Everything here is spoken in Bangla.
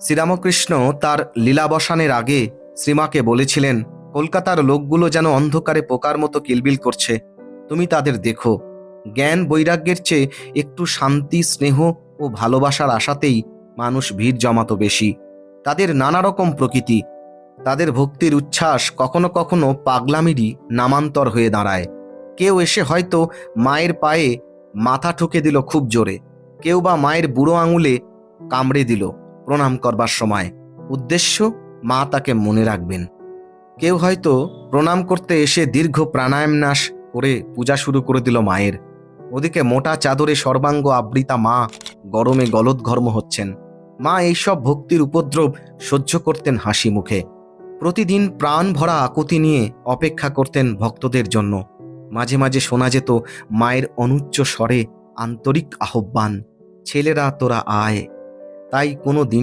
শ্রীরামকৃষ্ণ তার লীলাবসানের আগে শ্রীমাকে বলেছিলেন, কলকাতার লোকগুলো যেন অন্ধকারে পোকার মতো কিলবিল করছে, তুমি তাদের দেখো। জ্ঞান বৈরাগ্যের চেয়ে একটু শান্তি, স্নেহ ও ভালোবাসার আশাতেই মানুষ ভিড় জমাতো বেশি। তাদের নানা রকম প্রকৃতি, তাদের ভক্তির উচ্ছ্বাস কখনো কখনো পাগলামিরই নামান্তর হয়ে দাঁড়ায়। কেউ এসে হয়তো মায়ের পায়ে মাথা ঠুকে দিল খুব জোরে, কেউ বা মায়ের বুড়ো আঙুলে কামড়ে দিল প্রণাম করবার সময়, উদ্দেশ্য মা তাকে মনে রাখবেন। কেউ হয়তো প্রণাম করতে এসে দীর্ঘ প্রাণায়ামনাশ করে পূজা শুরু করে দিল মায়ের। ওদিকে মোটা চাদরে সর্বাঙ্গ আবৃতা মা গরমে গলদঘর্ম হচ্ছেন। মা এইসব ভক্তির উপদ্রব সহ্য করতেন হাসি মুখে। প্রতিদিন প্রাণ ভরা আকুতি নিয়ে অপেক্ষা করতেন ভক্তদের জন্য। মাঝে মাঝে শোনা যেত মায়ের অনুচ্চ স্বরে আন্তরিক আহ্বান, ছেলেরা তোরা আয়। তাই কোনো দিন